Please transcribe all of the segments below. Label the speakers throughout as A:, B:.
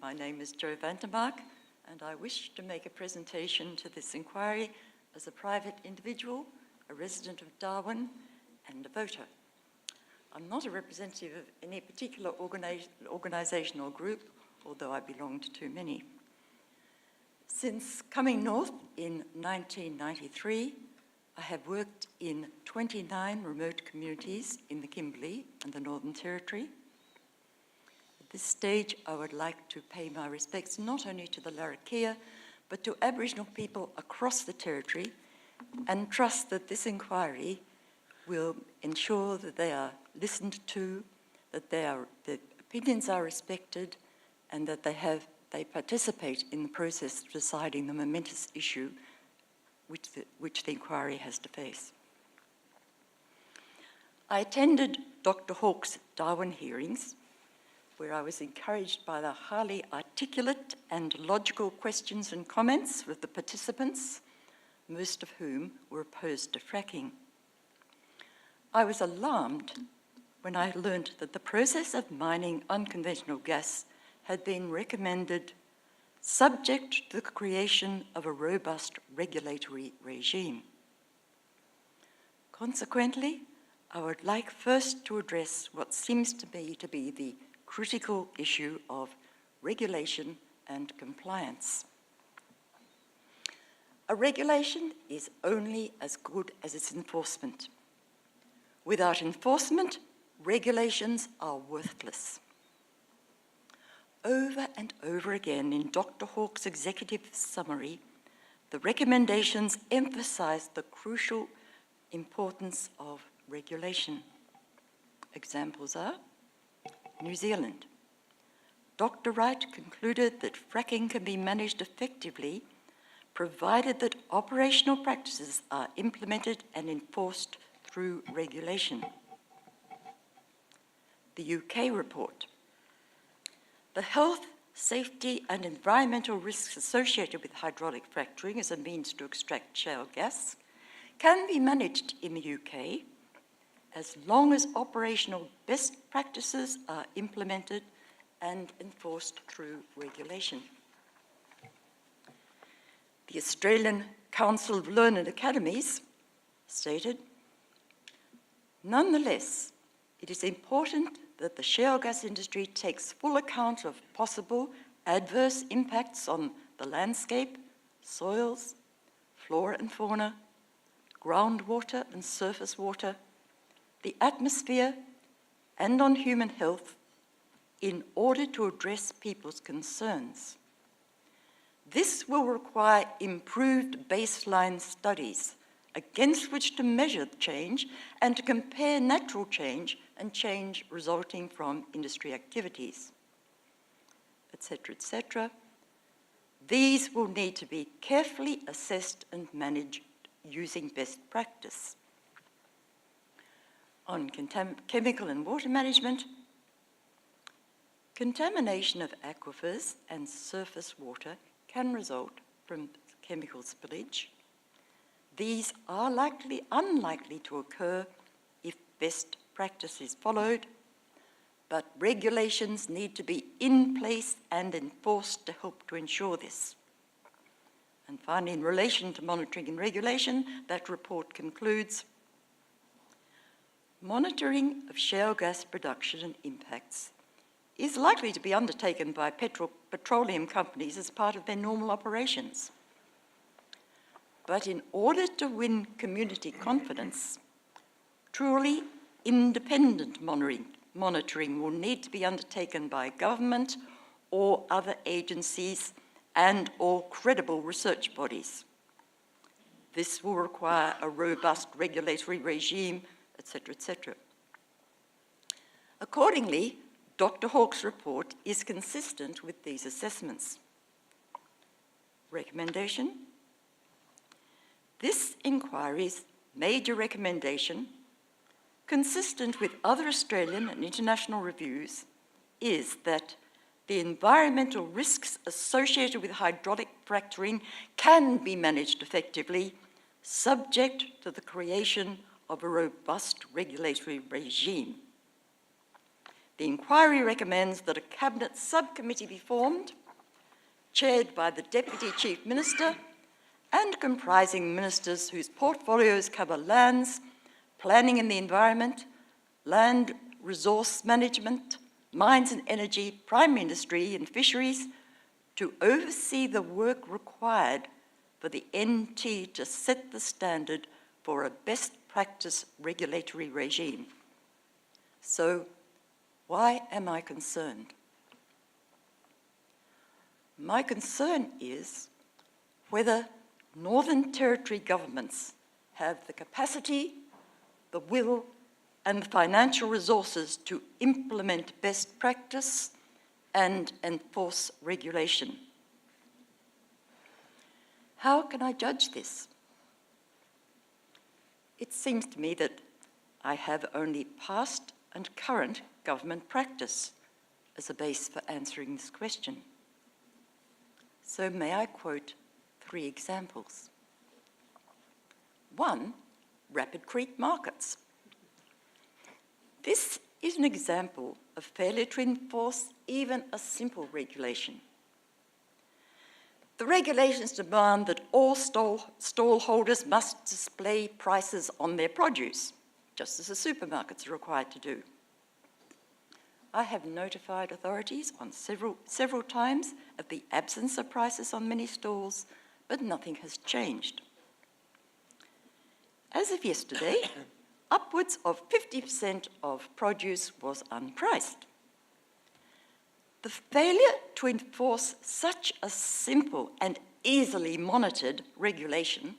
A: My name is Jo Vandermark, and I wish to make a presentation to this inquiry as a private individual, a resident of Darwin, and a voter. I'm not a representative of any particular organisation or group, although I belong to too many. Since coming north in 1993, I have worked in 29 remote communities in the Kimberley and the Northern Territory. At this stage, I would like to pay my respects not only to the Larrakia, but to Aboriginal people across the Territory, and trust that this inquiry will ensure that they are listened to, that their opinions are respected, and that they participate in the process of deciding the momentous issue which the inquiry has to face. I attended Dr. Hawke's Darwin hearings, where I was encouraged by the highly articulate and logical questions and comments of the participants, most of whom were opposed to fracking. I was alarmed when I learned that the process of mining unconventional gas had been recommended subject to the creation of a robust regulatory regime. Consequently, I would like first to address what seems to me to be the critical issue of regulation and compliance. A regulation is only as good as its enforcement. Without enforcement, regulations are worthless. Over and over again in Dr. Hawke's executive summary, the recommendations emphasise the crucial importance of regulation. Examples are New Zealand. Dr. Wright concluded that fracking can be managed effectively provided that operational practices are implemented and enforced through regulation. The UK report. The health, safety and environmental risks associated with hydraulic fracturing as a means to extract shale gas can be managed in the UK as long as operational best practices are implemented and enforced through regulation. The Australian Council of Learned Academies stated, nonetheless, it is important that the shale gas industry takes full account of possible adverse impacts on the landscape, soils, flora and fauna, groundwater and surface water, the atmosphere, and on human health in order to address people's concerns. This will require improved baseline studies against which to measure change and to compare natural change and change resulting from industry activities, etc., etc. These will need to be carefully assessed and managed using best practice. On chemical and water management, contamination of aquifers and surface water can result from chemical spillage. These are unlikely to occur if best practice is followed, but regulations need to be in place and enforced to help to ensure this. And finally, in relation to monitoring and regulation, that report concludes, monitoring of shale gas production and impacts is likely to be undertaken by petroleum companies as part of their normal operations. But in order to win community confidence, truly independent monitoring will need to be undertaken by government or other agencies and/or credible research bodies. This will require a robust regulatory regime, etc., etc. Accordingly, Dr. Hawke's report is consistent with these assessments. Recommendation. This inquiry's major recommendation, consistent with other Australian and international reviews, is that the environmental risks associated with hydraulic fracturing can be managed effectively, subject to the creation of a robust regulatory regime. the inquiry recommends that a Cabinet subcommittee be formed, chaired by the Deputy Chief Minister and comprising ministers whose portfolios cover lands, planning and the environment, land resource management, mines and energy, primary industry and fisheries, to oversee the work required for the NT to set the standard for a best practice regulatory regime. So, why am I concerned? My concern is whether Northern Territory governments have the capacity, the will, and the financial resources to implement best practice and enforce regulation. How can I judge this? It seems to me that I have only past and current government practice as a base for answering this question. So may I quote 3 examples? 1, rapid creek markets. This is an example of failure to enforce even a simple regulation. The regulations demand that all stallholders must display prices on their produce, just as the supermarkets are required to do. I have notified authorities on several times of the absence of prices on many stalls, but nothing has changed. As of yesterday, upwards of 50% of produce was unpriced. The failure to enforce such a simple and easily monitored regulation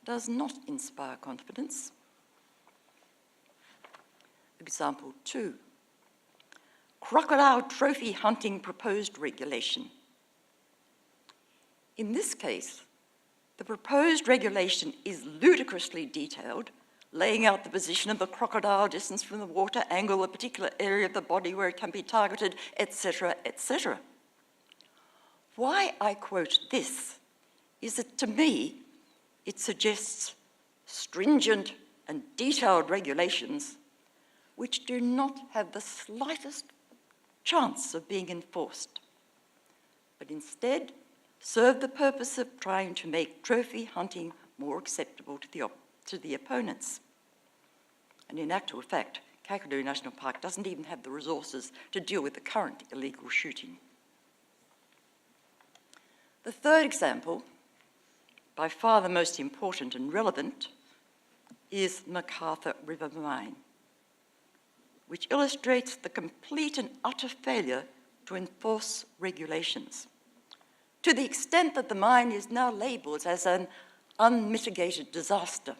A: does not inspire confidence. Example 2, crocodile trophy hunting proposed regulation. In this case, the proposed regulation is ludicrously detailed, laying out the position of the crocodile, distance from the water, angle, a particular area of the body where it can be targeted, etc., etc. Why I quote this is that, to me, it suggests stringent and detailed regulations which do not have the slightest chance of being enforced, but instead serve the purpose of trying to make trophy hunting more acceptable to the opponents. And in actual fact, Kakadu National Park doesn't even have the resources to deal with the current illegal shooting. The third example, by far the most important and relevant, is MacArthur River Mine, which illustrates the complete and utter failure to enforce regulations, to the extent that the mine is now labelled as an unmitigated disaster.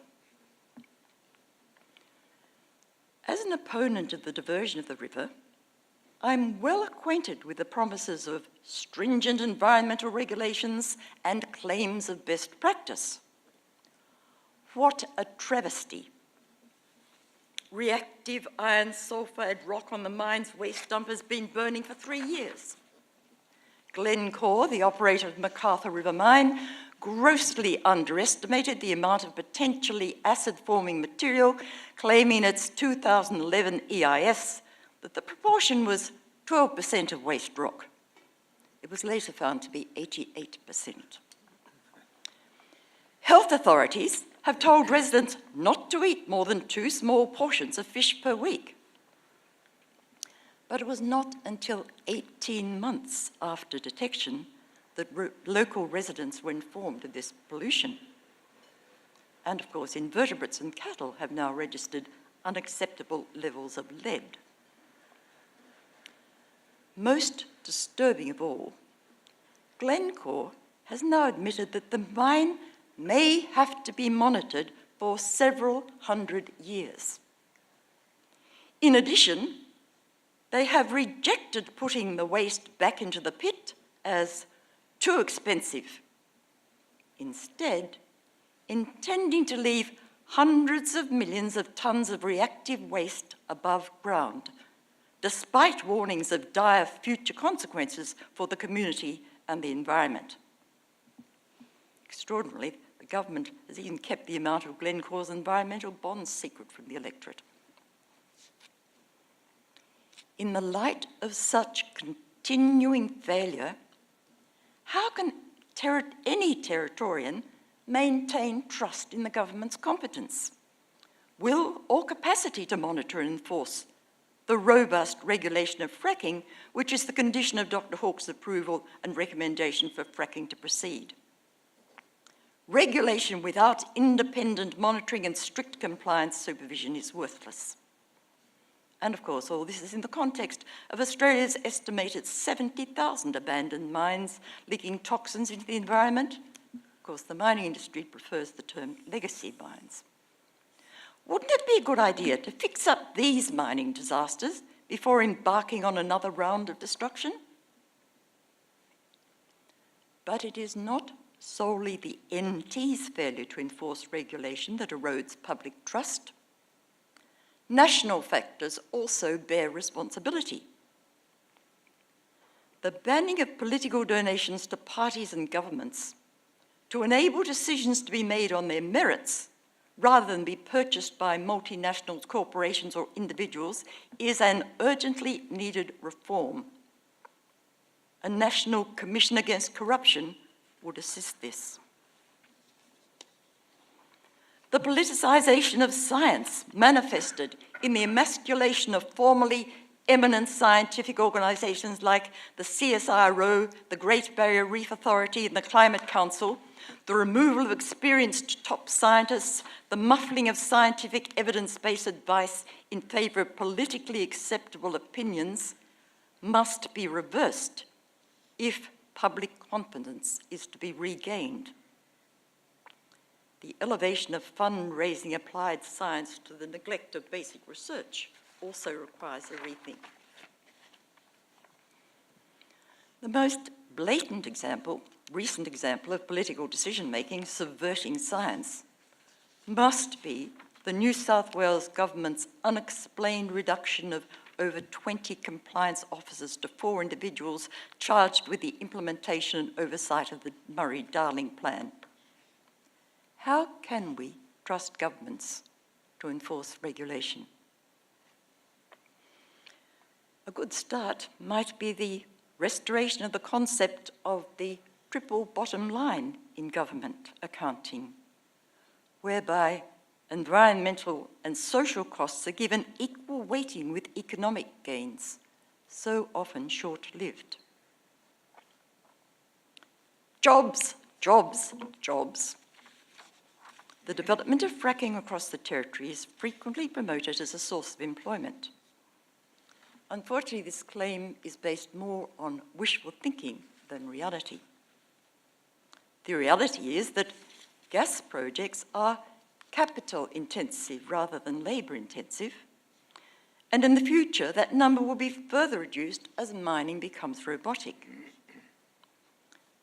A: As an opponent of the diversion of the river, I'm well acquainted with the promises of stringent environmental regulations and claims of best practice. What a travesty. Reactive iron sulfide rock on the mine's waste dump has been burning for 3 years. Glencore, the operator of MacArthur River Mine, grossly underestimated the amount of potentially acid-forming material, claiming its 2011 EIS that the proportion was 12% of waste rock. It was later found to be 88%. Health authorities have told residents not to eat more than 2 small portions of fish per week. But it was not until 18 months after detection that local residents were informed of this pollution. And of course, invertebrates and cattle have now registered unacceptable levels of lead. Most disturbing of all, Glencore has now admitted that the mine may have to be monitored for several hundred years. In addition, they have rejected putting the waste back into the pit as too expensive, instead intending to leave hundreds of millions of tons of reactive waste above ground, despite warnings of dire future consequences for the community and the environment. Extraordinarily, the government has even kept the amount of Glencore's environmental bonds secret from the electorate. In the light of such continuing failure, how can any Territorian maintain trust in the government's competence, will or capacity to monitor and enforce the robust regulation of fracking, which is the condition of Dr. Hawke's approval and recommendation for fracking to proceed? Regulation without independent monitoring and strict compliance supervision is worthless. And of course, all this is in the context of Australia's estimated 70,000 abandoned mines leaking toxins into the environment. Of course, the mining industry prefers the term legacy mines. Wouldn't it be a good idea to fix up these mining disasters before embarking on another round of destruction? But it is not solely the NT's failure to enforce regulation that erodes public trust. National factors also bear responsibility. The banning of political donations to parties and governments to enable decisions to be made on their merits rather than be purchased by multinational corporations or individuals is an urgently needed reform. A National Commission Against Corruption would assist this. The politicisation of science manifested in the emasculation of formerly eminent scientific organisations like the CSIRO, the Great Barrier Reef Authority and the Climate Council, the removal of experienced top scientists, the muffling of scientific evidence-based advice in favour of politically acceptable opinions must be reversed if public confidence is to be regained. The elevation of fundraising applied science to the neglect of basic research also requires a rethink. The most blatant example, recent example of political decision-making subverting science must be the New South Wales government's unexplained reduction of over 20 compliance officers to 4 individuals charged with the implementation and oversight of the Murray-Darling Plan. How can we trust governments to enforce regulation? A good start might be the restoration of the concept of the triple bottom line in government accounting, whereby environmental and social costs are given equal weighting with economic gains, so often short-lived. Jobs, jobs, jobs. The development of fracking across the territory is frequently promoted as a source of employment. Unfortunately, this claim is based more on wishful thinking than reality. The reality is that gas projects are capital intensive rather than labour intensive, and in the future that number will be further reduced as mining becomes robotic.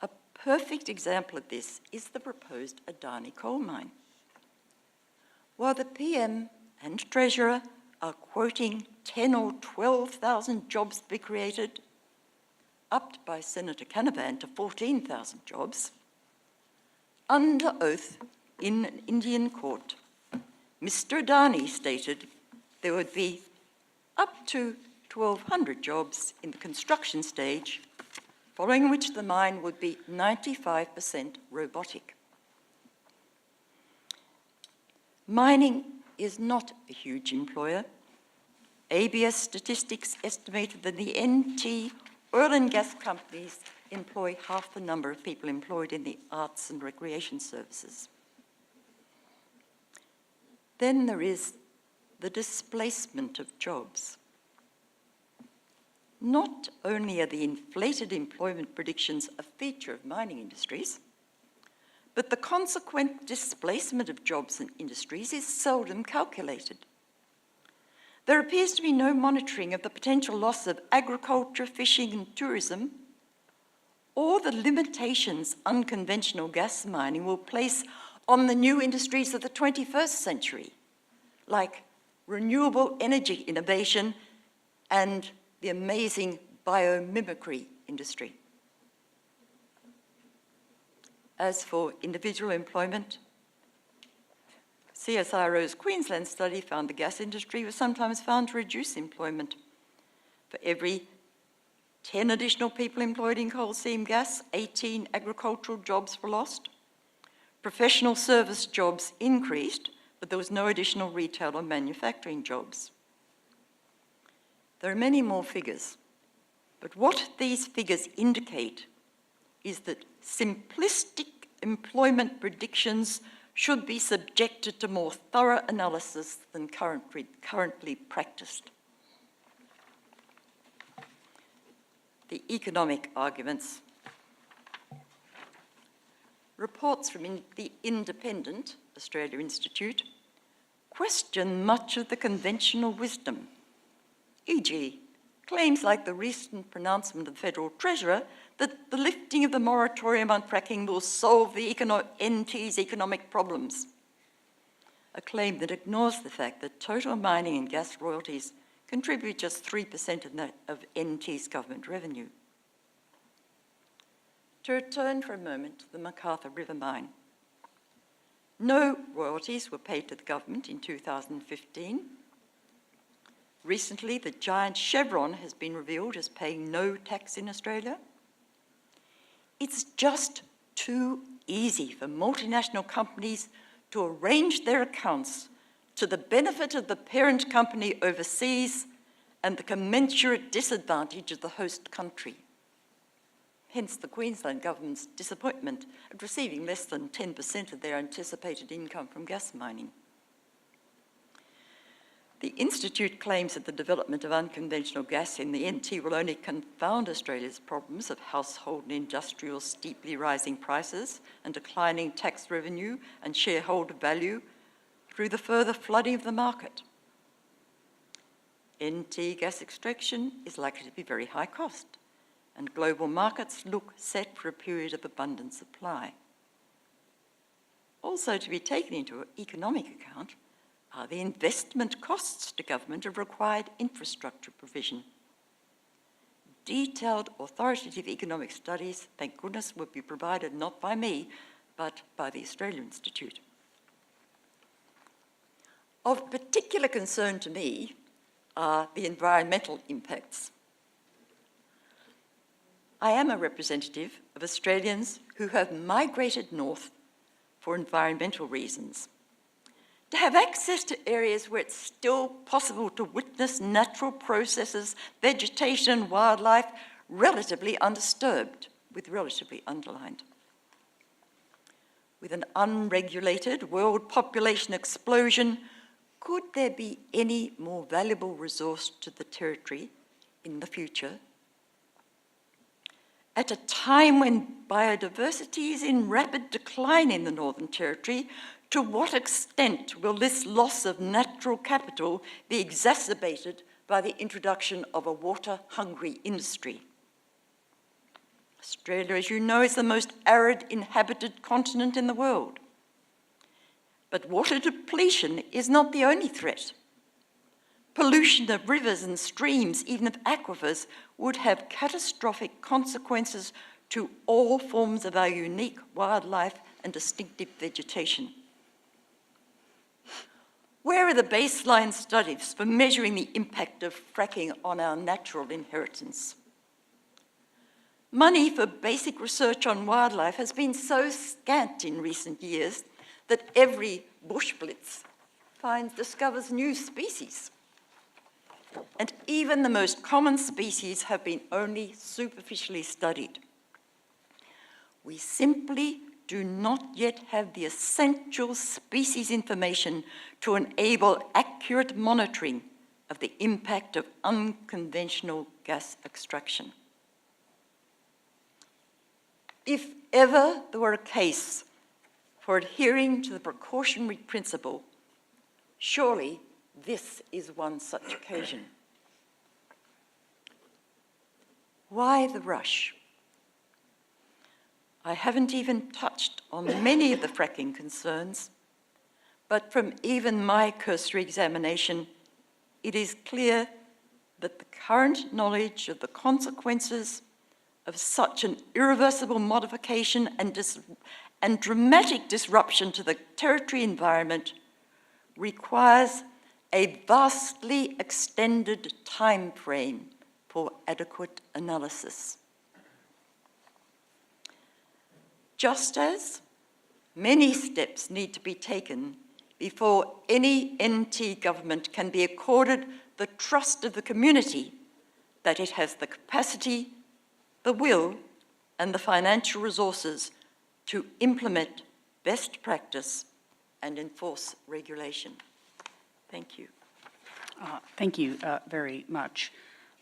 A: A perfect example of this is the proposed Adani coal mine. While the PM and Treasurer are quoting 10 or 12,000 jobs to be created, upped by Senator Canavan to 14,000 jobs, under oath in an Indian court, Mr. Adani stated there would be up to 1,200 jobs in the construction stage, following which the mine would be 95% robotic. Mining is not a huge employer. ABS statistics estimated that the NT oil and gas companies employ half the number of people employed in the arts and recreation services. Then there is the displacement of jobs. Not only are the inflated employment predictions a feature of mining industries, but the consequent displacement of jobs and industries is seldom calculated. There appears to be no monitoring of the potential loss of agriculture, fishing and tourism, or the limitations unconventional gas mining will place on the new industries of the 21st century, like renewable energy innovation and the amazing biomimicry industry. As for individual employment, CSIRO's Queensland study found the gas industry was sometimes found to reduce employment. For every 10 additional people employed in coal seam gas, 18 agricultural jobs were lost. Professional service jobs increased, but there was no additional retail or manufacturing jobs. There are many more figures, but what these figures indicate is that simplistic employment predictions should be subjected to more thorough analysis than currently practiced. The economic arguments. Reports from the independent Australia Institute question much of the conventional wisdom, e.g., claims like the recent pronouncement of the Federal Treasurer that the lifting of the moratorium on fracking will solve the NT's economic problems, a claim that ignores the fact that total mining and gas royalties contribute just 3% of NT's government revenue. To return for a moment to the MacArthur River mine. No royalties were paid to the government in 2015. Recently, the giant Chevron has been revealed as paying no tax in Australia. It's just too easy for multinational companies to arrange their accounts to the benefit of the parent company overseas and the commensurate disadvantage of the host country. Hence the Queensland government's disappointment at receiving less than 10% of their anticipated income from gas mining. The Institute claims that the development of unconventional gas in the NT will only confound Australia's problems of household and industrial steeply rising prices and declining tax revenue and shareholder value through the further flooding of the market. NT gas extraction is likely to be very high cost, and global markets look set for a period of abundant supply. Also to be taken into economic account are the investment costs to government of required infrastructure provision. Detailed authoritative economic studies, thank goodness, will be provided not by me, but by the Australia Institute. Of particular concern to me are the environmental impacts. I am a representative of Australians who have migrated north for environmental reasons. To have access to areas where it's still possible to witness natural processes, vegetation and wildlife relatively undisturbed, with relatively underlined. With an unregulated world population explosion, could there be any more valuable resource to the territory in the future? At a time when biodiversity is in rapid decline in the Northern Territory, to what extent will this loss of natural capital be exacerbated by the introduction of a water-hungry industry? Australia, as you know, is the most arid inhabited continent in the world. But water depletion is not the only threat. Pollution of rivers and streams, even of aquifers, would have catastrophic consequences to all forms of our unique wildlife and distinctive vegetation. Where are the baseline studies for measuring the impact of fracking on our natural inheritance? Money for basic research on wildlife has been so scant in recent years that every bush blitz discovers new species. And even the most common species have been only superficially studied. We simply do not yet have the essential species information to enable accurate monitoring of the impact of unconventional gas extraction. If ever there were a case for adhering to the precautionary principle, surely this is one such occasion. Why the rush? I haven't even touched on many of the fracking concerns, but from even my cursory examination, it is clear that the current knowledge of the consequences of such an irreversible modification and dramatic disruption to the territory environment requires a vastly extended time frame for adequate analysis. Just as many steps need to be taken before any NT government can be accorded the trust of the community that it has the capacity, the will, and the financial resources to implement best practice and enforce regulation. Thank you.
B: Thank you very much.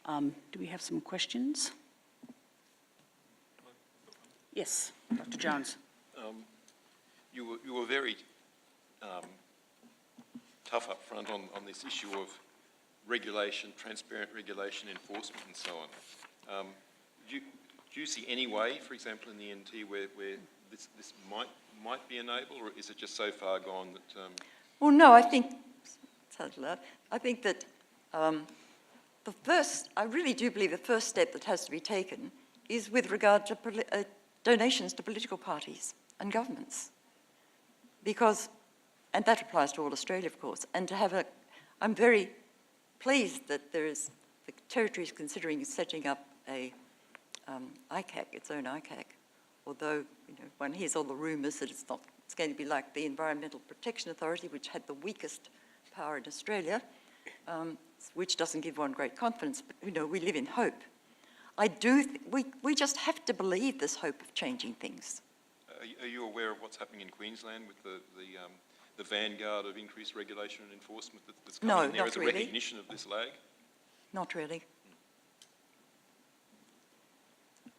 B: Do we have some questions? Yes, Dr. Jones.
C: You were very tough up front on this issue of regulation, transparent regulation, enforcement and so on. Do you see any way, for example, in the NT where this might be enabled, or is it just so far gone that...
A: Well, no, I think that I really do believe the first step that has to be taken is with regard to donations to political parties and governments. Because, and that applies to all Australia, of course, and to have I'm very pleased that the Territory is considering setting up a ICAC, its own ICAC, although one hears all the rumours that it's going to be like the Environmental Protection Authority, which had the weakest power in Australia, which doesn't give one great confidence, but we live in hope. We just have to believe this hope of changing things.
C: Are you aware of what's happening in Queensland with the vanguard of increased regulation and enforcement that's coming in there as a recognition of this lag?
A: Not really.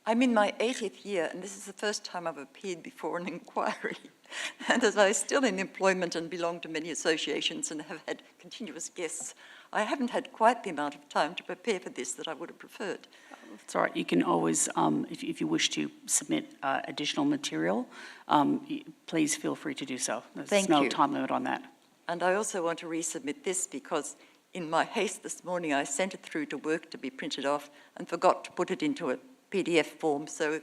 A: I'm in my 80th year, and this is the first time I've appeared before an inquiry. And as I'm still in employment and belong to many associations and have had continuous guests, I haven't had quite the amount of time to prepare for this that I would have preferred.
B: It's all right. You can always, if you wish to submit additional material, please feel free to do so. There's no time limit on that.
A: And I also want to resubmit this because in my haste this morning, I sent it through to work to be printed off and forgot to put it into a PDF form, so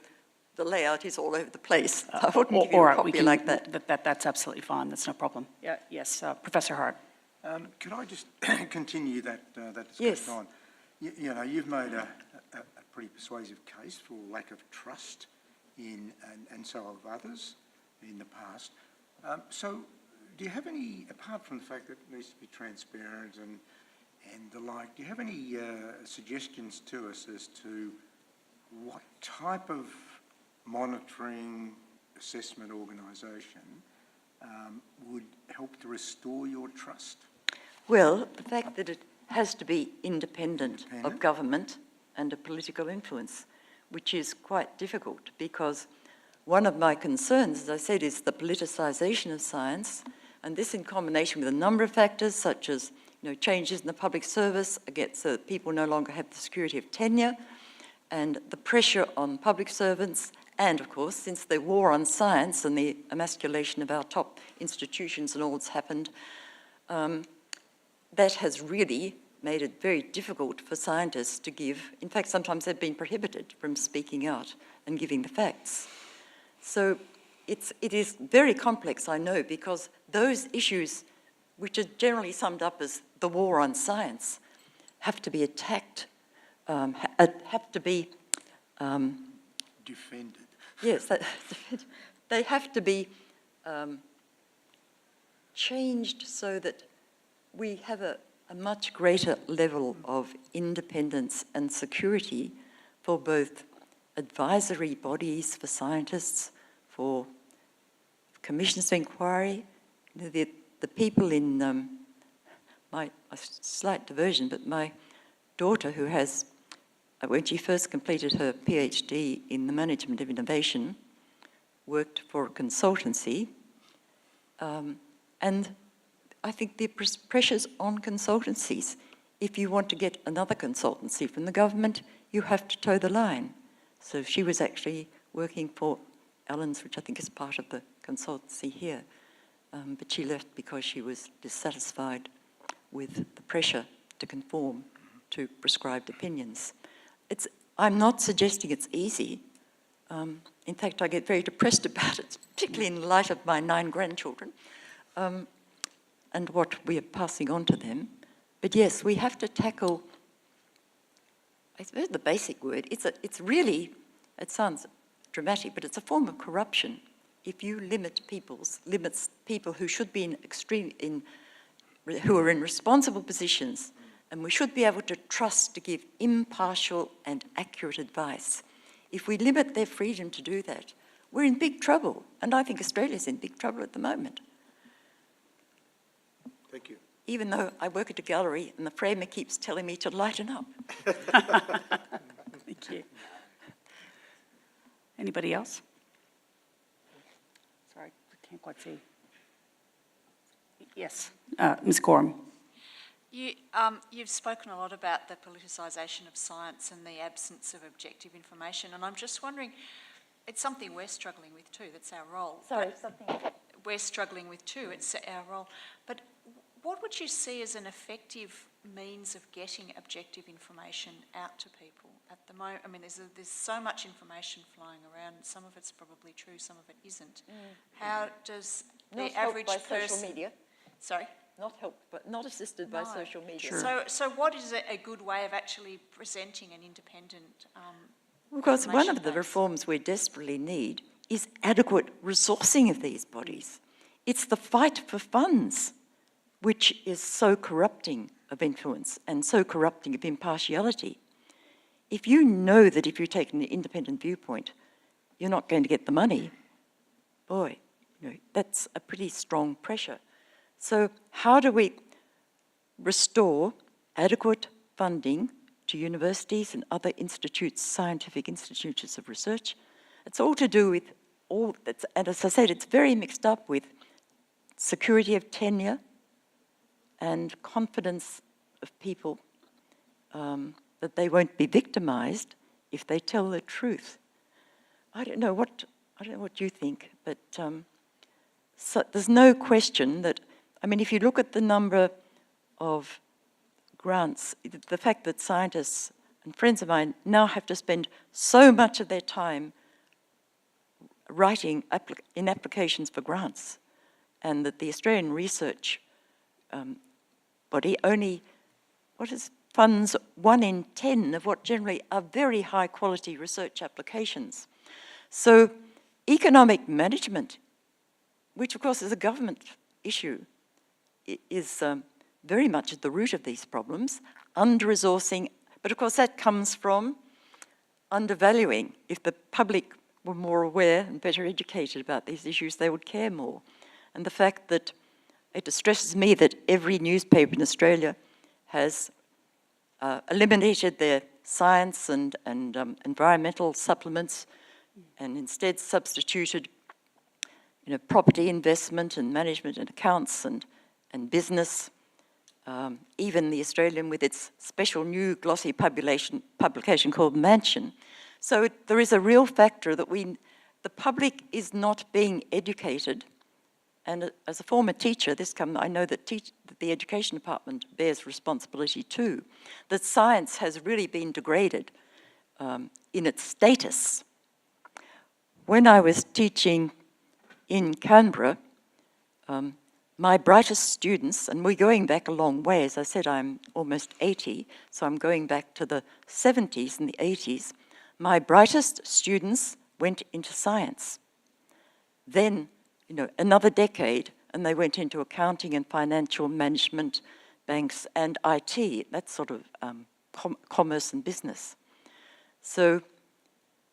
A: the layout is all over the place. I wouldn't give you a copy like that.
B: That's absolutely fine. That's no problem. Yeah, yes, Professor Hart.
D: Could I just continue that discussion
A: yes.
D: on? You've made a pretty persuasive case for lack of trust in, and so have others in the past. So do you have any, apart from the fact that it needs to be transparent and the like, do you have any suggestions to us as to what type of monitoring assessment organisation would help to restore your trust?
A: Well, the fact that it has to be independent of government and of political influence, which is quite difficult because one of my concerns, as I said, is the politicisation of science, and this in combination with a number of factors such as changes in the public service so that people no longer have the security of tenure, and the pressure on public servants, and of course, since the war on science and the emasculation of our top institutions and all that's happened, that has really made it very difficult for scientists to give. In fact, sometimes they've been prohibited from speaking out and giving the facts. So it is very complex, I know, because those issues, which are generally summed up as the war on science, have to be attacked, have to be...
D: defended.
A: Yes, they have to be changed so that we have a much greater level of independence and security for both advisory bodies for scientists, for commissions of inquiry. The people in a slight diversion, but my daughter, who has, when she first completed her PhD in the management of innovation, worked for a consultancy, and I think the pressures on consultancies. If you want to get another consultancy from the government, you have to toe the line. So she was actually working for Allen's, which I think is part of the consultancy here, but she left because she was dissatisfied with the pressure to conform to prescribed opinions. I'm not suggesting it's easy. In fact, I get very depressed about it, particularly in light of my 9 grandchildren. And what we are passing on to them. But yes, we have to tackle I suppose the basic word, it's really, it sounds dramatic, but it's a form of corruption. If you limits people who should be who are in responsible positions, and we should be able to trust to give impartial and accurate advice. If we limit their freedom to do that, we're in big trouble, and I think Australia's in big trouble at the moment.
D: Thank you.
A: Even though I work at a gallery and the framer keeps telling me to lighten up.
B: Thank you. Anybody else? Sorry, I can't quite see. Yes, Ms. Gorham.
E: You've spoken a lot about the politicisation of science and the absence of objective information, and I'm just wondering, it's something we're struggling with too, that's our role.
A: Sorry, something.
E: We're struggling with too, it's our role. But what would you see as an effective means of getting objective information out to people at the moment? I mean, there's so much information flying around, some of it's probably true, some of it isn't. How does the average person...
A: Not helped by social media.
E: Sorry?
A: Not helped, but not assisted by social media.
B: Sure.
E: So what is a good way of actually presenting an independent
A: Because one of the
E: base?
A: reforms we desperately need is adequate resourcing of these bodies. It's the fight for funds which is so corrupting of influence and so corrupting of impartiality. If you know that if you take an independent viewpoint, you're not going to get the money, boy, that's a pretty strong pressure. So how do we restore adequate funding to universities and other institutes, scientific institutes of research? It's all to do with and as I said, it's very mixed up with security of tenure and confidence of people that they won't be victimised if they tell the truth. I don't know what you think, but so there's no question that, I mean, if you look at the number of grants, the fact that scientists and friends of mine now have to spend so much of their time writing in applications for grants, and that the Australian research body only funds 1 in 10 of what generally are very high quality research applications. So economic management, which of course is a government issue, is very much at the root of these problems, under-resourcing, but of course that comes from undervaluing. If the public were more aware and better educated about these issues, they would care more. And the fact that it distresses me that every newspaper in Australia has eliminated their science and environmental supplements and instead substituted property investment and management and accounts and business. Even the Australian with its special new glossy publication called Mansion. So there is a real factor that the public is not being educated. And as a former teacher, I know that the Education Department bears responsibility too, that science has really been degraded in its status. When I was teaching in Canberra, my brightest students, and we're going back a long way, as I said, I'm almost 80, so I'm going back to the 70s and the 80s. My brightest students went into science. Then, another decade, and they went into accounting and financial management, banks, and IT, that sort of commerce and business. So,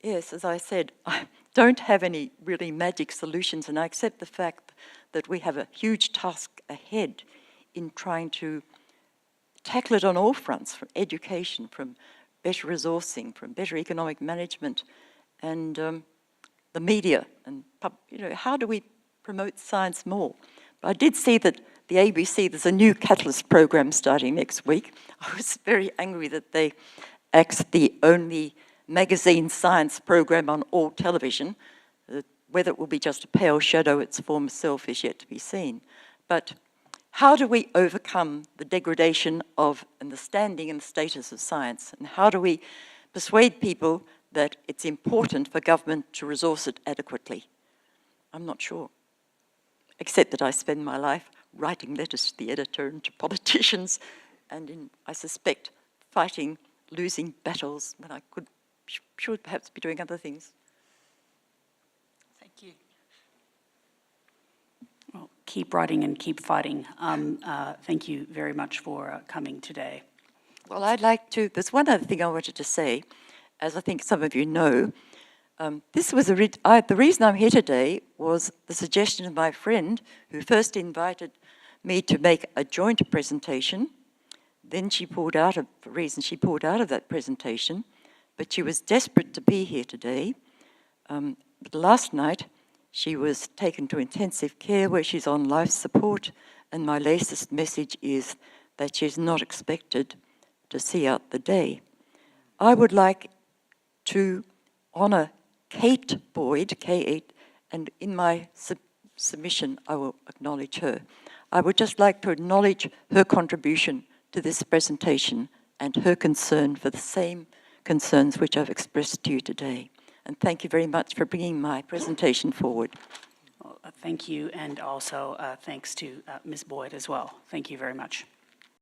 A: yes, as I said, I don't have any really magic solutions, and I accept the fact that we have a huge task ahead in trying to tackle it on all fronts, from education, from better resourcing, from better economic management, and the media, and how do we promote science more? But I did see that the ABC, there's a new Catalyst program starting next week. I was very angry that they axed the only magazine science program on all television. Whether it will be just a pale shadow its former self is yet to be seen. But how do we overcome the degradation of and the standing and the status of science? And how do we persuade people that it's important for government to resource it adequately? I'm not sure. Except that I spend my life writing letters to the editor and to politicians, and I suspect fighting losing battles when I should perhaps be doing other things.
E: Thank you.
B: Well, keep writing and keep fighting. Thank you very much for coming today.
A: Well, there's one other thing I wanted to say. As I think some of you know, the reason I'm here today was the suggestion of my friend who first invited me to make a joint presentation. Then she pulled out of that presentation, but she was desperate to be here today. But last night, she was taken to intensive care where she's on life support, and my latest message is that she's not expected to see out the day. I would like to honour Kate Boyd, K8, and in my submission I will acknowledge her. I would just like to acknowledge her contribution to this presentation and her concern for the same concerns which I've expressed to you today. And thank you very much for bringing my presentation forward.
B: Well, thank you, and also thanks to Ms. Boyd as well. Thank you very much.